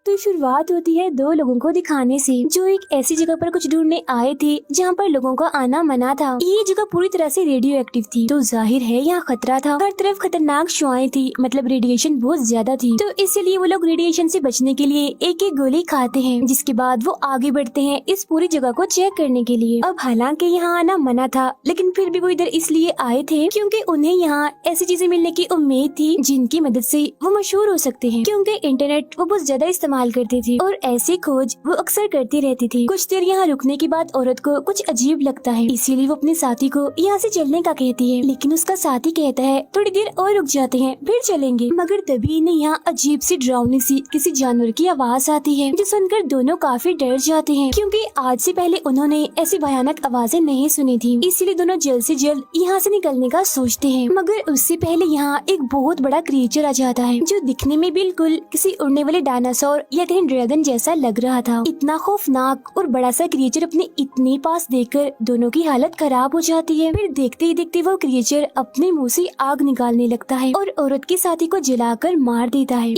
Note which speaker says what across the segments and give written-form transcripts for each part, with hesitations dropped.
Speaker 1: तो शुरुआत होती है दो लोगों को दिखाने से, जो एक ऐसी जगह पर कुछ ढूंढने आए थे जहाँ पर लोगों का आना मना था। ये जगह पूरी तरह से रेडियो एक्टिव थी, तो जाहिर है यहाँ खतरा था। हर तरफ खतरनाक शुआएं थी, मतलब रेडिएशन बहुत ज्यादा थी। तो इसीलिए वो लोग रेडिएशन से बचने के लिए एक एक गोली खाते हैं, जिसके बाद वो आगे बढ़ते हैं इस पूरी जगह को चेक करने के लिए। अब हालांकि यहाँ आना मना था, लेकिन फिर भी वो इधर इसलिए आए थे क्योंकि उन्हें यहाँ ऐसी चीजें मिलने की उम्मीद थी जिनकी मदद से वो मशहूर हो सकते हैं, क्योंकि इंटरनेट वो बहुत ज्यादा इस्तेमाल करती थी और ऐसी खोज वो अक्सर करती रहती थी। कुछ देर यहाँ रुकने के बाद औरत को कुछ अजीब लगता है, इसीलिए वो अपने साथी को यहाँ से चलने का कहती है, लेकिन उसका साथी कहता है थोड़ी देर और रुक जाते हैं फिर चलेंगे। मगर तभी इन्हें यहाँ अजीब सी डरावनी सी किसी जानवर की आवाज आती है, जो सुनकर दोनों काफी डर जाते हैं, क्योंकि आज से पहले उन्होंने ऐसी भयानक आवाजें नहीं सुनी थी। इसीलिए दोनों जल्द से जल्द यहाँ से निकलने का सोचते हैं। मगर उससे पहले यहाँ एक बहुत बड़ा क्रिएचर आ जाता है, जो दिखने में बिल्कुल किसी उड़ने वाले डायनासोर या कहीं ड्रैगन जैसा लग रहा था। इतना खौफनाक और बड़ा सा क्रिएचर अपने इतने पास देखकर दोनों की हालत खराब हो जाती है। फिर देखते ही देखते वो क्रिएचर अपने मुंह से आग निकालने लगता है और औरत के साथी को जलाकर मार देता है।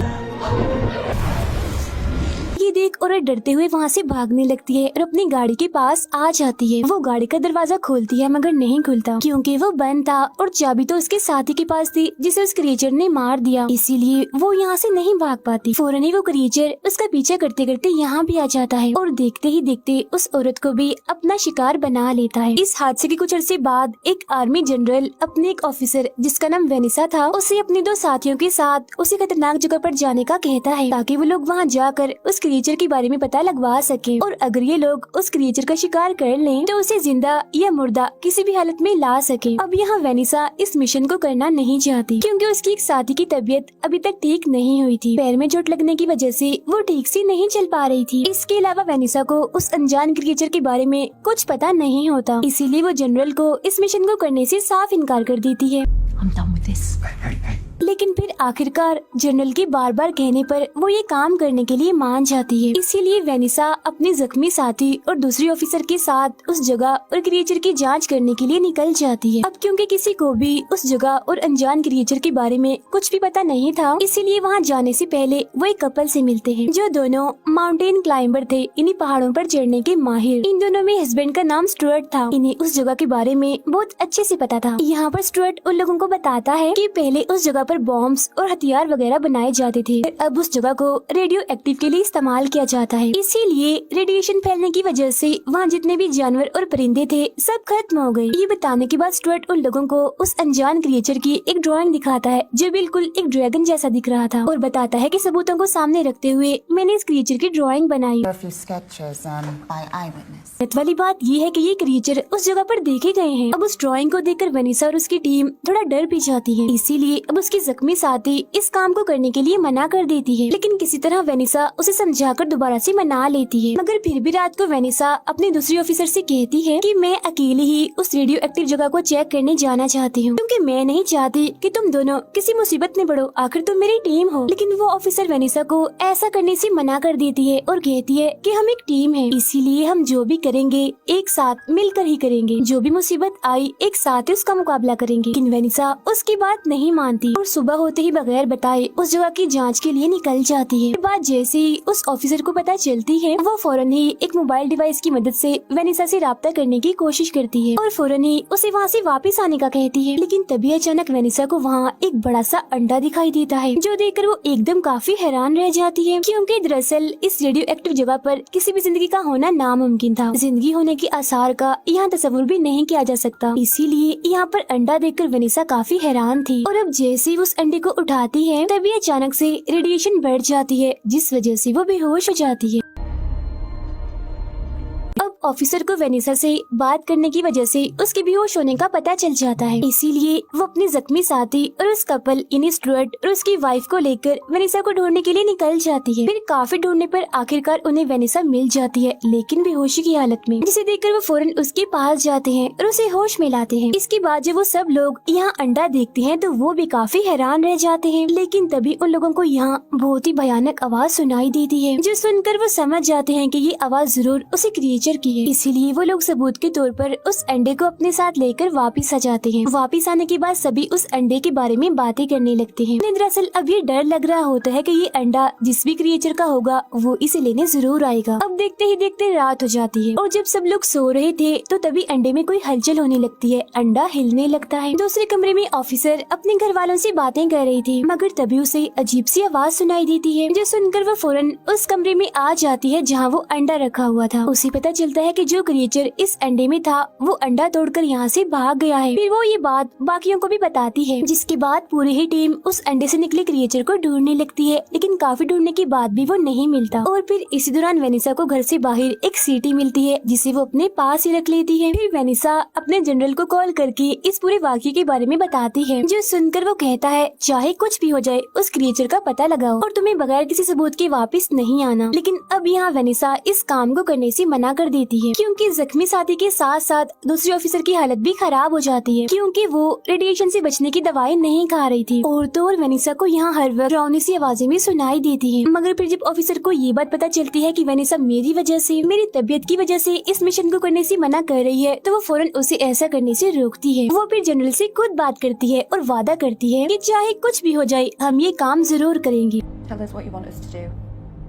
Speaker 1: ये देख औरत डरते हुए वहाँ से भागने लगती है और अपनी गाड़ी के पास आ जाती है। वो गाड़ी का दरवाजा खोलती है मगर नहीं खुलता, क्योंकि वो बंद था और चाबी तो उसके साथी के पास थी जिसे उस क्रिएचर ने मार दिया। इसीलिए वो यहाँ से नहीं भाग पाती। फौरन ही वो क्रिएचर उसका पीछा करते करते यहाँ भी आ जाता है और देखते ही देखते उस औरत को भी अपना शिकार बना लेता है। इस हादसे के कुछ अरसे बाद एक आर्मी जनरल अपने एक ऑफिसर जिसका नाम वेनिसा था, उसे अपने दो साथियों के साथ उसी खतरनाक जगह पर जाने का कहता है, ताकि वो लोग वहाँ जाकर उस क्रिएचर के बारे में पता लगवा सके और अगर ये लोग उस क्रिएचर का शिकार कर लें तो उसे जिंदा या मुर्दा किसी भी हालत में ला सके। अब यहाँ वेनिसा इस मिशन को करना नहीं चाहती, क्योंकि उसकी एक साथी की तबीयत अभी तक ठीक नहीं हुई थी। पैर में चोट लगने की वजह से वो ठीक से नहीं चल पा रही थी। इसके अलावा वेनिसा को उस अनजान क्रिएचर के बारे में कुछ पता नहीं होता, इसीलिए वो जनरल को इस मिशन को करने से साफ इनकार कर देती है। लेकिन फिर आखिरकार जनरल के बार बार कहने पर वो ये काम करने के लिए मान जाती है। इसीलिए वेनिसा अपने जख्मी साथी और दूसरी ऑफिसर के साथ उस जगह और क्रिएचर की जांच करने के लिए निकल जाती है। अब क्योंकि किसी को भी उस जगह और अनजान क्रिएचर के बारे में कुछ भी पता नहीं था, इसीलिए वहाँ जाने से पहले वो एक कपल से मिलते हैं, जो दोनों माउंटेन क्लाइंबर थे, इन्हीं पहाड़ों पर चढ़ने के माहिर। इन दोनों में हस्बैंड का नाम स्टुअर्ट था। इन्हें उस जगह के बारे में बहुत अच्छे से पता था। यहाँ पर स्टुअर्ट उन लोगों को बताता है कि पहले उस जगह पर बॉम्ब्स और हथियार वगैरह बनाए जाते थे, अब उस जगह को रेडियो एक्टिव के लिए इस्तेमाल किया जाता है। इसीलिए रेडिएशन फैलने की वजह से वहाँ जितने भी जानवर और परिंदे थे सब खत्म हो गए। ये बताने के बाद स्टुअर्ट उन लोगों को उस अनजान क्रिएचर की एक ड्राइंग दिखाता है, जो बिल्कुल एक ड्रैगन जैसा दिख रहा था, और बताता है कि सबूतों को सामने रखते हुए मैंने इस क्रिएचर की ड्राइंग बनाई। वाली बात ये है कि ये क्रिएचर उस जगह पर देखे गए हैं। अब उस ड्राइंग को देखकर वेनिसा और उसकी टीम थोड़ा डर भी जाती है, इसीलिए अब उसकी जख्मी साथी इस काम को करने के लिए मना कर देती है। लेकिन किसी तरह वेनिसा उसे समझाकर दोबारा से मना लेती है। मगर फिर भी रात को वेनिसा अपनी दूसरी ऑफिसर से कहती है कि मैं अकेले ही उस रेडियो एक्टिव जगह को चेक करने जाना चाहती हूँ, क्योंकि मैं नहीं चाहती कि तुम दोनों किसी मुसीबत में पड़ो, आखिर तुम मेरी टीम हो। लेकिन वो ऑफिसर वेनिसा को ऐसा करने से मना कर देती है और कहती है कि हम एक टीम है, इसीलिए हम जो भी करेंगे एक साथ मिलकर ही करेंगे, जो भी मुसीबत आई एक साथ ही उसका मुकाबला करेंगे। लेकिन वेनिसा उसकी बात नहीं मानती और सुबह होते ही बगैर बताए उस जगह की जांच के लिए निकल जाती है। बात जैसे ही उस ऑफिसर को पता चलती है, वो फौरन ही एक मोबाइल डिवाइस की मदद से वेनिसा से राब्ता करने की कोशिश करती है और फौरन ही उसे वहाँ से वापस आने का कहती है। लेकिन तभी अचानक वेनिसा को वहाँ एक बड़ा सा अंडा दिखाई देता है, जो देखकर वो एकदम काफी हैरान रह जाती है, क्योंकि दरअसल इस रेडियो एक्टिव जगह पर किसी भी जिंदगी का होना नामुमकिन था। जिंदगी होने के आसार का यहाँ तस्वुर भी नहीं किया जा सकता, इसीलिए यहाँ पर अंडा देखकर वेनिसा काफी हैरान थी। और अब जैसे ही उस अंडे को उठाती है, तभी अचानक से रेडिएशन बढ़ जाती है, जिस वजह से वो बेहोश हो जाती है। ऑफिसर को वेनिसा से बात करने की वजह से उसके बेहोश होने का पता चल जाता है, इसीलिए वो अपनी जख्मी साथी और उस कपल यानी स्टुअर्ट और उसकी वाइफ को लेकर वेनिसा को ढूंढने के लिए निकल जाती है। फिर काफी ढूंढने पर आखिरकार उन्हें वेनिसा मिल जाती है, लेकिन बेहोशी की हालत में, जिसे देखकर वो फौरन उसके पास जाते हैं और उसे होश में लाते हैं। इसके बाद जब वो सब लोग यहाँ अंडा देखते हैं तो वो भी काफी हैरान रह जाते हैं। लेकिन तभी उन लोगों को यहाँ बहुत ही भयानक आवाज सुनाई देती है, जो सुनकर वो समझ जाते हैं कि ये आवाज जरूर उसी क्रिएचर की की है, इसीलिए वो लोग सबूत के तौर पर उस अंडे को अपने साथ लेकर वापिस आ जाते हैं। वापिस आने के बाद सभी उस अंडे के बारे में बातें करने लगते हैं। उन्हें दरअसल अब ये डर लग रहा होता है कि ये अंडा जिस भी क्रिएचर का होगा वो इसे लेने जरूर आएगा। अब देखते ही देखते रात हो जाती है और जब सब लोग सो रहे थे तो तभी अंडे में कोई हलचल होने लगती है। अंडा हिलने लगता है। दूसरे कमरे में ऑफिसर अपने घर वालों से बातें कर रही थी, मगर तभी उसे अजीब सी आवाज सुनाई देती है, जो सुनकर वो फौरन उस कमरे में आ जाती है जहाँ वो अंडा रखा हुआ था। उसे पता चलता है कि जो क्रिएचर इस अंडे में था वो अंडा तोड़कर यहाँ से भाग गया है। फिर वो ये बात बाकियों को भी बताती है, जिसके बाद पूरी ही टीम उस अंडे से निकले क्रिएचर को ढूंढने लगती है, लेकिन काफी ढूंढने के बाद भी वो नहीं मिलता। और फिर इसी दौरान वेनिसा को घर से बाहर एक सीटी मिलती है, जिसे वो अपने पास ही रख लेती है। फिर वेनिसा अपने जनरल को कॉल करके इस पूरे वाक़ये के बारे में बताती है, जो सुनकर वो कहता है चाहे कुछ भी हो जाए उस क्रिएचर का पता लगाओ और तुम्हें बगैर किसी सबूत के वापस नहीं आना। लेकिन अब यहाँ वेनिसा इस काम को करने से मना कर देती है, क्योंकि जख्मी साथी के साथ साथ दूसरे ऑफिसर की हालत भी खराब हो जाती है, क्योंकि वो रेडिएशन से बचने की दवाई नहीं खा रही थी। और तो और वेनिसा को यहाँ हर वक्त डरावनी सी आवाजें भी सुनाई देती है। मगर फिर जब ऑफिसर को ये बात पता चलती है कि वेनिसा मेरी वजह से, मेरी तबीयत की वजह से इस मिशन को करने से मना कर रही है, तो वो फौरन उसे ऐसा करने से रोकती है। वो फिर जनरल से खुद बात करती है और वादा करती है कि चाहे कुछ भी हो जाए हम ये काम जरूर करेंगे।
Speaker 2: Tell us what you want us to do.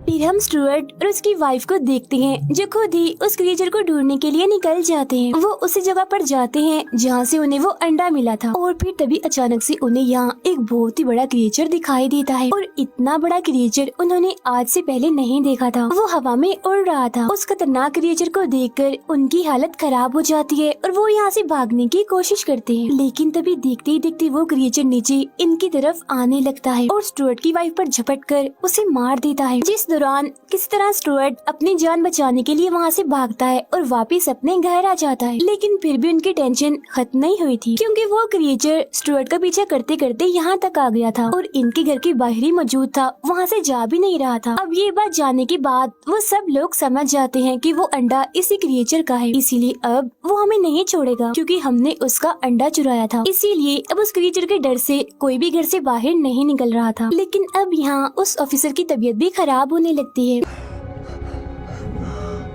Speaker 1: फिर हम स्टुअर्ट और उसकी वाइफ को देखते हैं, जो खुद ही उस क्रिएचर को ढूंढने के लिए निकल जाते हैं। वो उसी जगह पर जाते हैं जहाँ से उन्हें वो अंडा मिला था। और फिर तभी अचानक से उन्हें यहाँ एक बहुत ही बड़ा क्रिएचर दिखाई देता है, और इतना बड़ा क्रिएचर उन्होंने आज से पहले नहीं देखा था। वो हवा में उड़ रहा था। उस खतरनाक क्रिएचर को देखकर उनकी हालत खराब हो जाती है और वो यहाँ से भागने की कोशिश करते हैं, लेकिन तभी देखते ही देखते वो क्रिएचर नीचे इनकी तरफ आने लगता है और स्टुअर्ट की वाइफ पर झपट कर उसे मार देता है। जिस दौरान किस तरह स्टुअर्ट अपनी जान बचाने के लिए वहाँ से भागता है और वापस अपने घर आ जाता है। लेकिन फिर भी उनकी टेंशन खत्म नहीं हुई थी, क्योंकि वो क्रिएचर स्टुअर्ट का पीछा करते करते यहाँ तक आ गया था और इनके घर के बाहर ही मौजूद था, वहाँ से जा भी नहीं रहा था। अब ये बात जानने के बाद वो सब लोग समझ जाते हैं कि वो अंडा इसी क्रिएचर का है, इसीलिए अब वो हमें नहीं छोड़ेगा, क्योंकि हमने उसका अंडा चुराया था। इसीलिए अब उस क्रिएचर के डर से कोई भी घर से बाहर नहीं निकल रहा था। लेकिन अब यहाँ उस ऑफिसर की तबीयत भी खराब होने लगती है,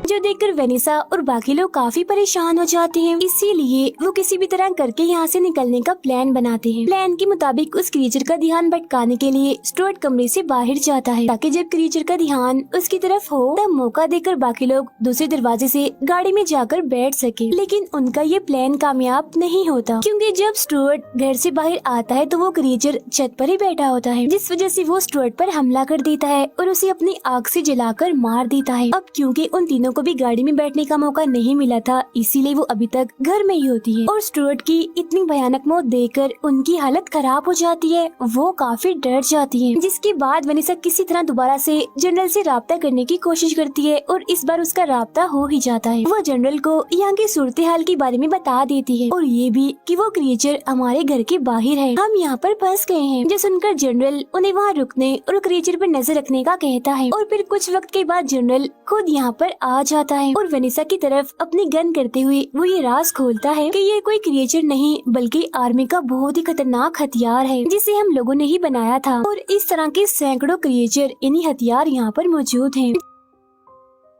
Speaker 1: जो देखकर वेनिसा और बाकी लोग काफी परेशान हो जाते हैं। इसीलिए वो किसी भी तरह करके यहाँ से निकलने का प्लान बनाते हैं। प्लान के मुताबिक उस क्रिएचर का ध्यान भटकाने के लिए स्टुअर्ट कमरे से बाहर जाता है, ताकि जब क्रिएचर का ध्यान उसकी तरफ हो तब मौका देकर बाकी लोग दूसरे दरवाजे से गाड़ी में जाकर बैठ सके। लेकिन उनका ये प्लान कामयाब नहीं होता, क्योंकि जब स्टुअर्ट घर से बाहर आता है तो वो क्रिएचर छत पर ही बैठा होता है, जिस वजह से वो स्टुअर्ट पर हमला कर देता है और उसे अपनी आग से जलाकर मार देता है। अब क्योंकि उन तीनों को भी गाड़ी में बैठने का मौका नहीं मिला था, इसीलिए वो अभी तक घर में ही होती है। और स्टुअर्ट की इतनी भयानक मौत देखकर उनकी हालत खराब हो जाती है, वो काफी डर जाती है। जिसके बाद वेनिसा किसी तरह दोबारा से जनरल से राब्ता करने की कोशिश करती है और इस बार उसका राब्ता हो ही जाता है। वो जनरल को यहाँ की सूरत हाल के बारे में बता देती है और ये भी कि वो क्रिएचर हमारे घर के बाहर है, हम यहाँ पर फंस गए हैं। जो सुनकर जनरल उन्हें वहाँ रुकने और क्रिएचर पर नजर रखने का कहता है। और फिर कुछ वक्त के बाद जनरल खुद यहाँ पर आ जाता है और वेनिसा की तरफ अपनी गन करते हुए वो ये राज खोलता है कि ये कोई क्रिएचर नहीं बल्कि आर्मी का बहुत ही खतरनाक हथियार है, जिसे हम लोगों ने ही बनाया था। और इस तरह के सैकड़ों क्रिएचर इन्हीं हथियार यहाँ पर मौजूद हैं।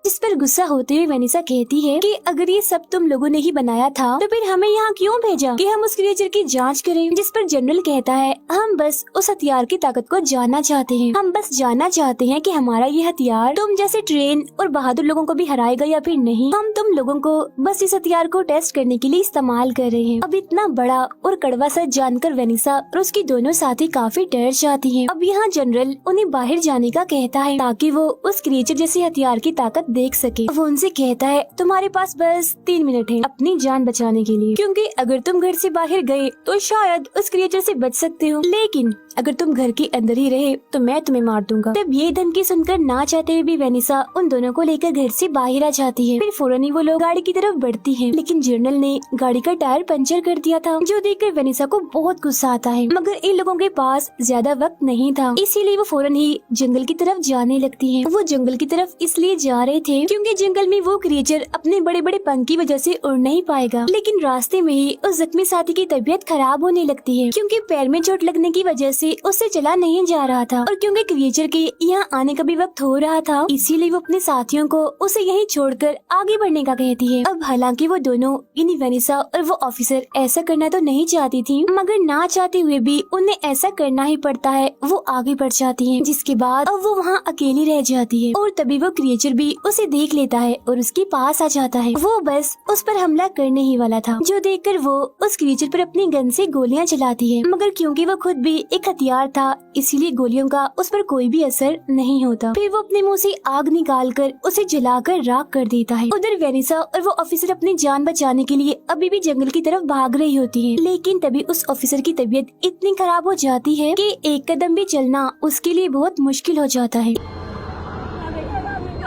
Speaker 1: जिस पर गुस्सा होते हुए वेनिसा कहती है कि अगर ये सब तुम लोगों ने ही बनाया था तो फिर हमें यहाँ क्यों भेजा कि हम उस क्रिएचर की जांच करें। जिस पर जनरल कहता है हम बस उस हथियार की ताकत को जानना चाहते हैं, हम बस जानना चाहते हैं कि हमारा ये हथियार तुम जैसे ट्रेन और बहादुर लोगों को भी हराएगा या फिर नहीं। हम तुम लोगों को बस इस हथियार को टेस्ट करने के लिए इस्तेमाल कर रहे हैं। अब इतना बड़ा और कड़वा सच जानकर वेनिसा और उसकी दोनों साथी काफी डर जाती है। अब यहाँ जनरल उन्हें बाहर जाने का कहता है ताकि वो उस क्रिएचर जैसे हथियार की ताकत देख सके। वो उनसे कहता है तुम्हारे पास बस 3 मिनट है अपनी जान बचाने के लिए, क्योंकि अगर तुम घर से बाहर गए तो शायद उस क्रिएचर से बच सकते हो, लेकिन अगर तुम घर के अंदर ही रहे तो मैं तुम्हें मार दूंगा। तब ये धमकी सुनकर ना चाहते हुए भी वेनिसा उन दोनों को लेकर घर से बाहर आ जाती है। फिर फौरन ही वो लोग गाड़ी की तरफ बढ़ती हैं, लेकिन जनरल ने गाड़ी का टायर पंचर कर दिया था, जो देखकर वेनिसा को बहुत गुस्सा आता है। मगर इन लोगों के पास ज्यादा वक्त नहीं था, इसीलिए वो फौरन ही जंगल की तरफ जाने लगती है। वो जंगल की तरफ इसलिए जा रहे थे क्योंकि जंगल में वो क्रिएचर अपने बड़े बड़े पंख की वजह से उड़ नहीं पाएगा। लेकिन रास्ते में ही उस जख्मी साथी की तबीयत खराब होने लगती है क्योंकि पैर में चोट लगने की वजह से उससे चला नहीं जा रहा था और क्योंकि क्रिएचर के यहाँ आने का भी वक्त हो रहा था, इसीलिए वो अपने साथियों को उसे यहीं छोड़कर आगे बढ़ने का कहती है। अब हालांकि वो दोनों यानी वेनिसा और वो ऑफिसर ऐसा करना तो नहीं चाहती थी, मगर ना चाहते हुए भी उन्हें ऐसा करना ही पड़ता है। वो आगे बढ़ जाती है, जिसके बाद अब वो वहाँ अकेली रह जाती है और तभी वो क्रिएचर भी उसे देख लेता है और उसके पास आ जाता है। वो बस उस पर हमला करने ही वाला था, जो देखकर वो उस क्रिएचर पर अपनी गन से गोलियां चलाती है, मगर क्योंकि वो खुद भी एक हथियार था इसीलिए गोलियों का उस पर कोई भी असर नहीं होता। फिर वो अपने मुंह से आग निकालकर उसे जलाकर राख कर देता है। उधर वेनिसा और वो ऑफिसर अपनी जान बचाने के लिए अभी भी जंगल की तरफ भाग रही होती है, लेकिन तभी उस ऑफिसर की तबीयत इतनी खराब हो जाती है कि एक कदम भी चलना उसके लिए बहुत मुश्किल हो जाता है।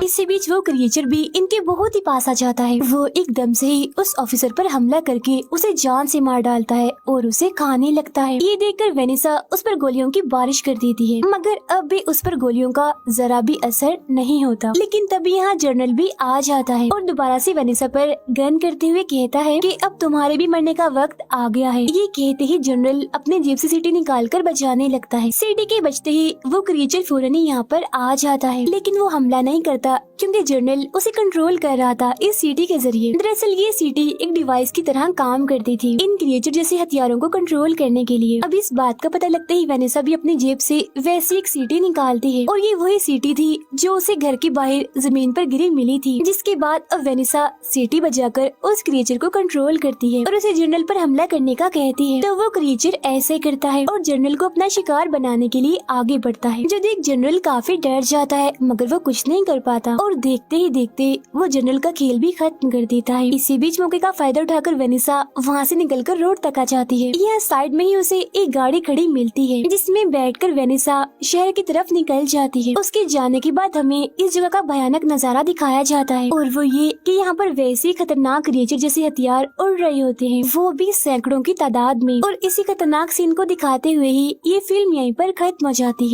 Speaker 1: इसी बीच वो क्रिएचर भी इनके बहुत ही पास आ जाता है। वो एकदम से ही उस ऑफिसर पर हमला करके उसे जान से मार डालता है और उसे खाने लगता है। ये देखकर वेनिसा उस पर गोलियों की बारिश कर देती है, मगर अब भी उस पर गोलियों का जरा भी असर नहीं होता। लेकिन तभी यहाँ जनरल भी आ जाता है और दोबारा से वेनिसा पर गन करते हुए कहता है कि अब तुम्हारे भी मरने का वक्त आ गया है। ये कहते ही जनरल अपने जेब से सीटी निकालकर बचाने लगता है। सीटी के बचते ही वो क्रिएचर फौरन ही यहाँ पर आ जाता है, लेकिन वो हमला नहीं करता क्योंकि जनरल उसे कंट्रोल कर रहा था इस सीटी के जरिए। दरअसल ये सीटी एक डिवाइस की तरह काम करती थी इन क्रिएचर जैसे हथियारों को कंट्रोल करने के लिए। अब इस बात का पता लगते ही वेनिसा भी अपनी जेब से वैसी एक सीटी निकालती है और ये वही सीटी थी जो उसे घर के बाहर जमीन पर गिरी मिली थी। जिसके बाद अब वेनिसा सीटी बजाकर उस क्रिएचर को कंट्रोल करती है और उसे जनरल पर हमला करने का कहती है। तो वो क्रिएचर ऐसे करता है और जनरल को अपना शिकार बनाने के लिए आगे बढ़ता है, जो देख जनरल काफी डर जाता है, मगर वो कुछ नहीं कर पाता और देखते ही देखते वो जनरल का खेल भी खत्म कर देता है। इसी बीच मौके का फायदा उठाकर वेनिसा वहाँ से निकलकर रोड तक आ जाती है। यहाँ साइड में ही उसे एक गाड़ी खड़ी मिलती है, जिसमें बैठकर वेनिसा शहर की तरफ निकल जाती है। उसके जाने के बाद हमें इस जगह का भयानक नजारा दिखाया जाता है और वो ये कि यहाँ पर वैसे खतरनाक क्रिएचर जैसे हथियार उड़ रहे होते हैं, वो भी सैकड़ों की तादाद में। और इसी खतरनाक सीन को दिखाते हुए ही ये फिल्म यहीं पर खत्म हो जाती है।